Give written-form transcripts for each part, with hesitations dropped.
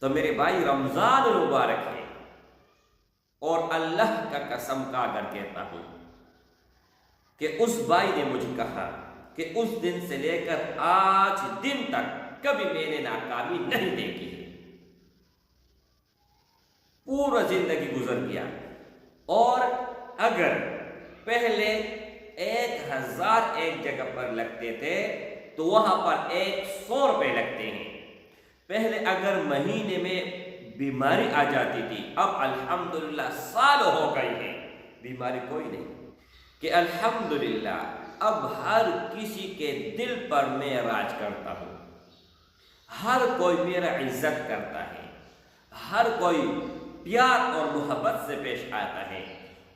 تو میرے بھائی رمضان المبارک ہے، اور اللہ کا قسم کھا کر کہتا ہوں کہ اس بھائی نے مجھے کہا کہ اس دن سے لے کر آج دن تک کبھی میں نے ناکامی نہیں دیکھی ہے، پورا زندگی گزر گیا، اور اگر پہلے 1000 ایک جگہ پر لگتے تھے تو وہاں پر 100 روپے لگتے ہیں۔ پہلے اگر مہینے میں بیماری آ جاتی تھی، اب الحمدللہ سال ہو گئے ہیں بیماری کوئی نہیں، کہ الحمدللہ اب ہر کسی کے دل پر میں راج کرتا ہوں، ہر کوئی میرا عزت کرتا ہے، ہر کوئی پیار اور محبت سے پیش آتا ہے،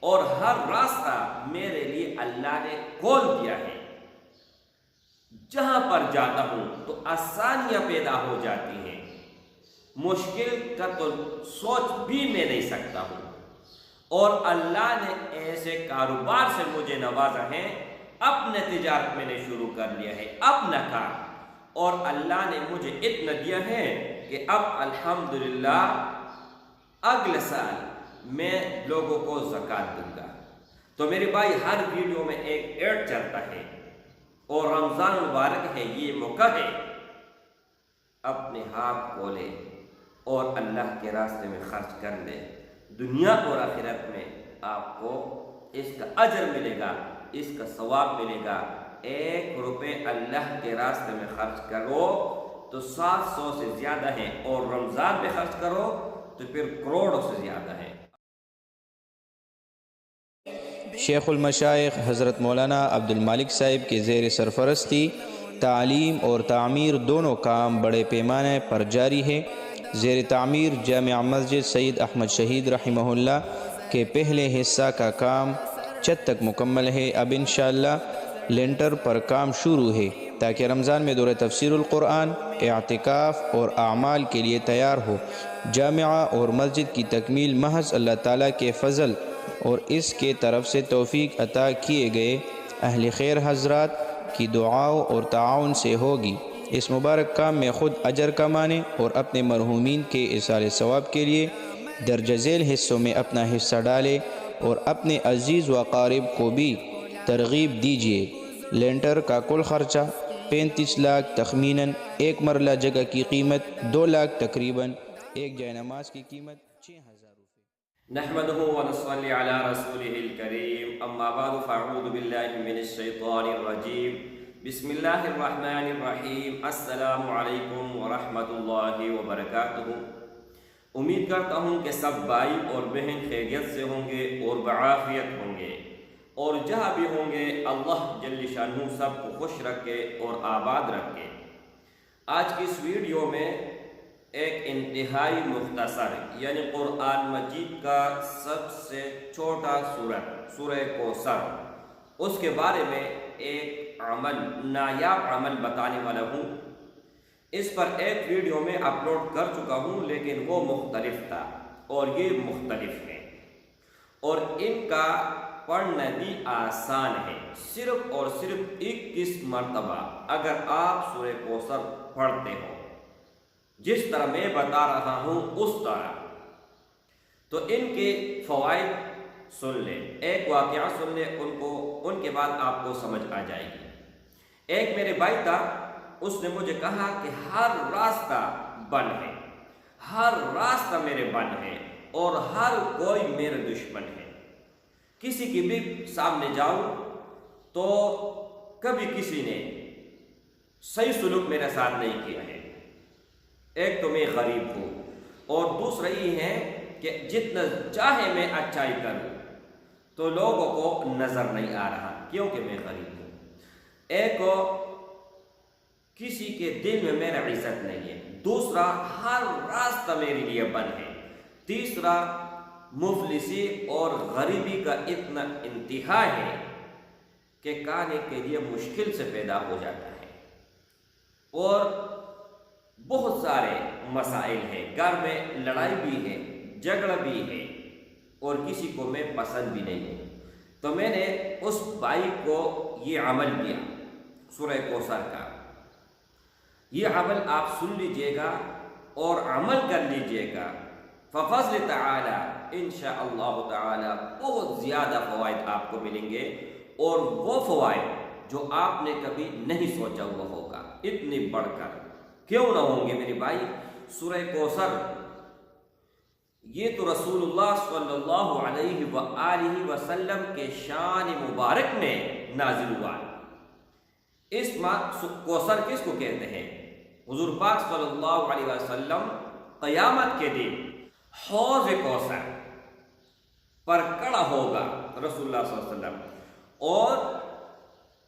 اور ہر راستہ میرے لیے اللہ نے کھول دیا ہے۔ جہاں پر جاتا ہوں تو آسانیاں پیدا ہو جاتی ہیں، مشکل کا تو سوچ بھی میں نہیں سکتا ہوں، اور اللہ نے ایسے کاروبار سے مجھے نوازا ہے، اپنے تجارت میں نے شروع کر لیا ہے اپنا کام، اور اللہ نے مجھے اتنا دیا ہے کہ اب الحمدللہ اگلے سال میں لوگوں کو زکوٰۃ دوں گا۔ تو میرے بھائی ہر ویڈیو میں ایک ایڈ چلتا ہے، اور رمضان مبارک ہے، یہ موقع ہے، اپنے ہاتھ کھولے اور اللہ کے راستے میں خرچ کر لے، دنیا اور آخرت میں آپ کو اس کا اجر ملے گا، اس کا ثواب ملے گا۔ 1 روپے اللہ کے راستے میں خرچ کرو تو 700 سے زیادہ ہے، اور رمضان میں خرچ کرو تو پھر کروڑوں سے زیادہ ہے۔ شیخ المشائخ حضرت مولانا عبد المالک صاحب کے زیر سرپرستی تعلیم اور تعمیر دونوں کام بڑے پیمانے پر جاری ہے۔ زیر تعمیر جامع مسجد سید احمد شہید رحمہ اللہ کے پہلے حصہ کا کام چھت تک مکمل ہے۔ اب انشاءاللہ لینٹر پر کام شروع ہے تاکہ رمضان میں دورہ تفسیر القرآن، اعتکاف اور اعمال کے لیے تیار ہو۔ جامعہ اور مسجد کی تکمیل محض اللہ تعالیٰ کے فضل اور اس کے طرف سے توفیق عطا کیے گئے اہل خیر حضرات کی دعاؤں اور تعاون سے ہوگی۔ اس مبارک کام میں خود اجر کمانے اور اپنے مرحومین کے ایصال ثواب کے لیے درجہ ذیل حصوں میں اپنا حصہ ڈالے، اور اپنے عزیز و اقارب کو بھی ترغیب دیجیے۔ لینٹر کا کل خرچہ 35 لاکھ تخمیناً، ایک مرلہ جگہ کی قیمت 2 لاکھ تقریباً، ایک جائے نماز کی قیمت 6000 روپے۔ نحمده ونصلي على رسوله الكريم، اما بعد فاعوذ بالله من الشيطان الرجيم، بسم الله الرحمن الرحیم۔ السلام علیکم ورحمۃ اللہ وبرکاتہ۔ امید کرتا ہوں کہ سب بھائی اور بہن خیریت سے ہوں گے اور بعافیت ہوں گے، اور جہاں بھی ہوں گے اللہ جل شانہ سب کو خوش رکھے اور آباد رکھے۔ آج کی اس ویڈیو میں ایک انتہائی مختصر یعنی قرآن مجید کا سب سے چھوٹا سورت سورہ کوثر، اس کے بارے میں ایک عمل، نایاب عمل بتانے والا ہوں۔ اس پر ایک ویڈیو میں اپلوڈ کر چکا ہوں، لیکن وہ مختلف تھا اور یہ مختلف ہے، اور ان کا پڑھنا بھی آسان ہے۔ صرف اور صرف 21 مرتبہ اگر آپ سورہ کوثر پڑھتے ہو جس طرح میں بتا رہا ہوں اس طرح، تو ان کے فوائد سن لیں، ایک واقعہ سن لیں، ان کے بعد آپ کو سمجھ آ جائے گی۔ ایک میرے بھائی تھا، اس نے مجھے کہا کہ ہر راستہ بند ہے، ہر راستہ میرے بند ہے، اور ہر کوئی میرے دشمن ہے۔ کسی کی بھی سامنے جاؤں تو کبھی کسی نے صحیح سلوک میرے ساتھ نہیں کیا ہے۔ ایک تو میں غریب ہوں، اور دوسرا یہ ہے کہ جتنا چاہے میں اچھائی کروں تو لوگوں کو نظر نہیں آ رہا کیونکہ میں غریب ہوں۔ ایک کسی کے دل میں میرا عزت نہیں ہے، دوسرا ہر راستہ میرے لیے بند ہے، تیسرا مفلسی اور غریبی کا اتنا انتہا ہے کہ کھانے کے لیے مشکل سے پیدا ہو جاتا ہے، اور بہت سارے مسائل ہیں، گھر میں لڑائی بھی ہے، جھگڑا بھی ہے، اور کسی کو میں پسند بھی نہیں ہوں۔ تو میں نے اس بھائی کو یہ عمل دیا سورہ کوثر کا، یہ عمل آپ سن لیجئے گا اور عمل کر لیجئے گا، ففضل تعالی انشاءاللہ تعالی بہت زیادہ فوائد آپ کو ملیں گے، اور وہ فوائد جو آپ نے کبھی نہیں سوچا ہوا ہوگا، اتنی بڑھ کر کیوں نہ ہوں گے میرے بھائی۔ سورہ کوثر یہ تو رسول اللہ صلی اللہ علیہ وآلہ وسلم کے شان مبارک میں نازل ہوا۔ اس کوثر کس کو کہتے ہیں؟ حضور پاک صلی اللہ علیہ وسلم قیامت کے دن حوض کوثر پر کھڑا ہوگا رسول اللہ صلی اللہ علیہ وسلم، اور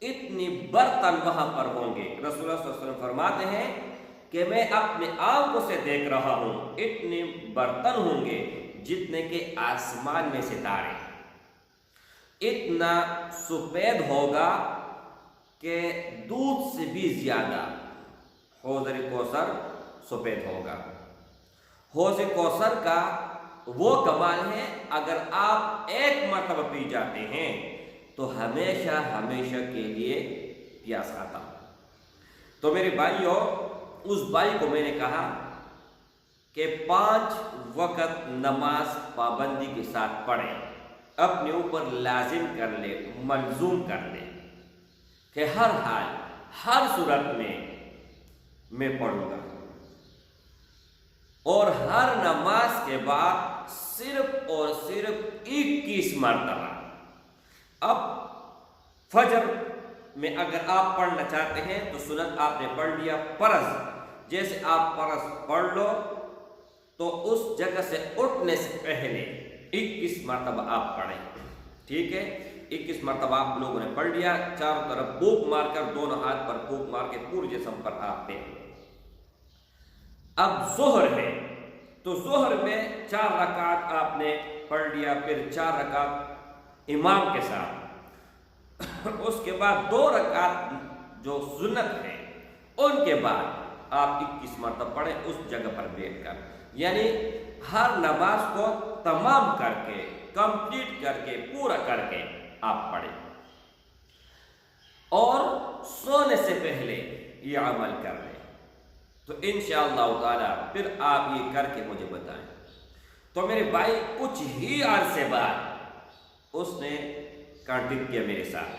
اتنی برتن وہاں پر ہوں گے۔ رسول اللہ صلی اللہ علیہ وسلم فرماتے ہیں کہ میں اپنے آنکھوں سے دیکھ رہا ہوں، اتنے برتن ہوں گے جتنے کہ آسمان میں ستارے، اتنا سفید ہوگا کہ دودھ سے بھی زیادہ حوض کوثر سفید ہوگا۔ حوض کوثر کا وہ کمال ہے، اگر آپ ایک مرتبہ پی جاتے ہیں تو ہمیشہ ہمیشہ کے لیے پیاس آتا۔ تو میرے بھائیوں، اس بھائی کو میں نے کہا کہ 5 وقت نماز پابندی کے ساتھ پڑھیں، اپنے اوپر لازم کر لے، ملزوم کر لے کہ ہر حال ہر صورت میں پڑھوں گا، اور ہر نماز کے بعد صرف اور صرف 21 مرتبہ۔ اب فجر میں اگر آپ پڑھنا چاہتے ہیں تو سنت آپ نے پڑھ لیا، فرض جیسے آپ فرض پڑھ لو تو اس جگہ سے اٹھنے سے پہلے 21 مرتبہ آپ پڑھیں، ٹھیک ہے؟ 21 مرتبہ آپ لوگوں نے پڑھ لیا، چاروں طرف پھونک مار کر، دونوں ہاتھ پر پھونک مار کے پورے جسم پر آپ پہ۔ اب ظہر ہے تو ظہر میں 4 رکعت آپ نے پڑھ لیا، پھر 4 رکعت امام کے ساتھ، اس کے بعد 2 رکعت جو سنت ہے، ان کے بعد آپ 21 مرتبہ پڑھیں اس جگہ پر بیٹھ کر، یعنی ہر نماز کو تمام کر کے، کمپلیٹ کر کے، پورا کر کے آپ پڑھیں، اور سونے سے پہلے یہ عمل کر لیں، تو انشاءاللہ تعالی پھر آپ یہ کر کے مجھے بتائیں۔ تو میرے بھائی کچھ ہی عرصے بعد اس نے کانٹیکٹ کیا میرے ساتھ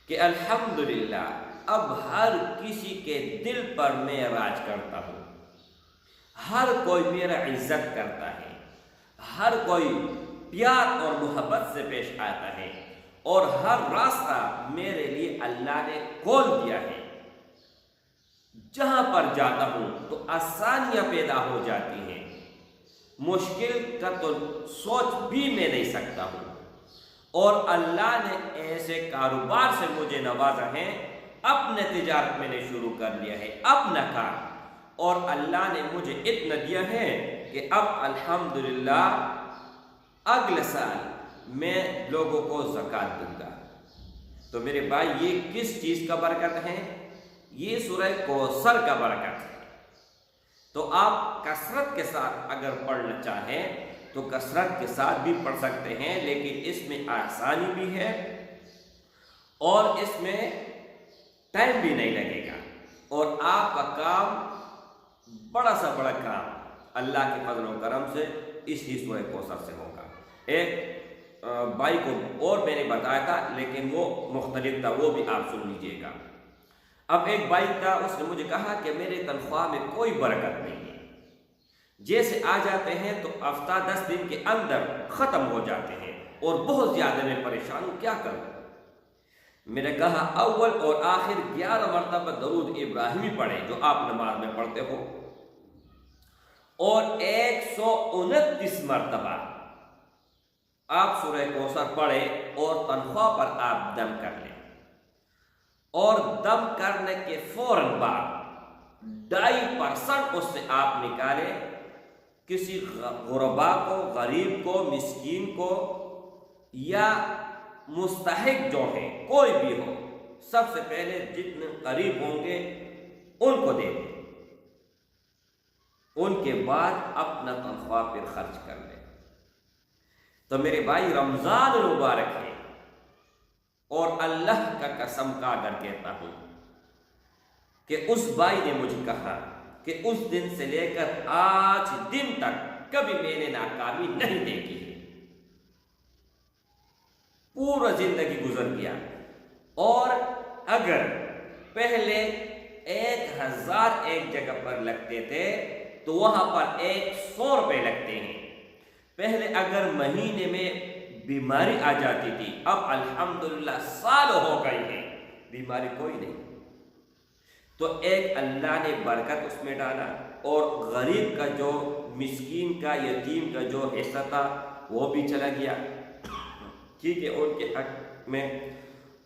کہ الحمدللہ اب ہر کسی کے دل پر میں راج کرتا ہوں، ہر کوئی میرا عزت کرتا ہے، ہر کوئی پیار اور محبت سے پیش آتا ہے، اور ہر راستہ میرے لیے اللہ نے کھول دیا ہے۔ جہاں پر جاتا ہوں تو آسانیاں پیدا ہو جاتی ہیں، مشکل کا تو سوچ بھی میں نہیں سکتا ہوں، اور اللہ نے ایسے کاروبار سے مجھے نوازا ہے، اپنے تجارت میں نے شروع کر لیا ہے، اپنا کام، اور اللہ نے مجھے اتنا دیا ہے کہ اب الحمدللہ اگلے سال میں لوگوں کو زکوٰۃ دوں گا۔ تو میرے بھائی یہ کس چیز کا برکت ہے؟ یہ سورہ کوثر کا برکت ہے۔ تو آپ کثرت کے ساتھ اگر پڑھنا چاہیں تو کثرت کے ساتھ بھی پڑھ سکتے ہیں، لیکن اس میں آسانی بھی ہے اور اس میں ٹائم بھی نہیں لگے گا، اور آپ کا کام بڑا سا بڑا کام اللہ کے فضل و کرم سے اسی سورہ کوثر سے ہوگا۔ ایک بھائی کو اور میں نے بتایا تھا لیکن وہ مختلف تھا، وہ بھی آپ سن لیجئے گا۔ اب ایک بھائی تھا، اس نے مجھے کہا کہ میرے تنخواہ میں کوئی برکت نہیں ہے، جیسے آ جاتے ہیں تو ہفتہ 10 دن کے اندر ختم ہو جاتے ہیں، اور بہت زیادہ میں پریشان ہوں، کیا کروں؟ میں نے کہا اول اور آخر 11 مرتبہ درود ابراہیمی پڑھیں جو آپ نماز میں پڑھتے ہو، اور 129 مرتبہ آپ سورہ کوثر پڑھیں، اور تنخواہ پر آپ دم کر لیں، اور دم کرنے کے فوراً بعد 2.5% اس سے آپ نکالیں، کسی غربا کو، غریب کو، مسکین کو، یا مستحق جو ہے کوئی بھی ہو، سب سے پہلے جتنے قریب ہوں گے ان کو دے دیں، ان کے بعد اپنا تنخواہ پھر خرچ کر لیں۔ تو میرے بھائی رمضان المبارک ہے، اور اللہ کا قسم کھا کر کہتا ہوں کہ اس بھائی نے مجھے کہا کہ اس دن سے لے کر آج دن تک کبھی میں نے ناکامی نہیں دیکھی ہے. پورا زندگی گزر گیا. اور اگر پہلے 1000 ایک جگہ پر لگتے تھے تو وہاں پر 100 روپے لگتے ہیں. پہلے اگر مہینے میں بیماری آ جاتی تھی، اب الحمدللہ سال ہو گئی ہے بیماری کوئی نہیں. تو ایک اللہ نے برکت اس میں ڈالا، اور غریب کا جو مسکین کا یتیم کا جو حصہ تھا وہ بھی چلا گیا، ٹھیک ہے، ان کے حق میں.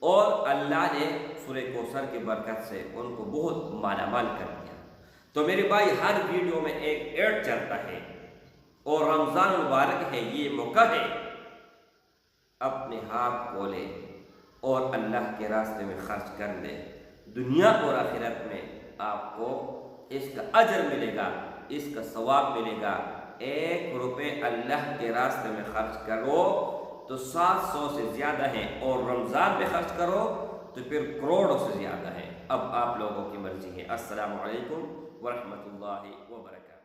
اور اللہ نے سورہ کوثر کی برکت سے ان کو بہت مالا مال کر دیا. تو میرے بھائی ہر ویڈیو میں ایک ایڈ چلتا ہے، اور رمضان مبارک ہے، یہ موقع ہے، اپنے ہاتھ کھولے اور اللہ کے راستے میں خرچ کر دے. دنیا اور آخرت میں آپ کو اس کا اجر ملے گا، اس کا ثواب ملے گا. 1 روپے اللہ کے راستے میں خرچ کرو تو 700 سے زیادہ ہیں، اور رمضان میں خرچ کرو تو پھر کروڑوں سے زیادہ ہے. اب آپ لوگوں کی مرضی ہے. السلام علیکم ورحمۃ اللہ وبرکاتہ.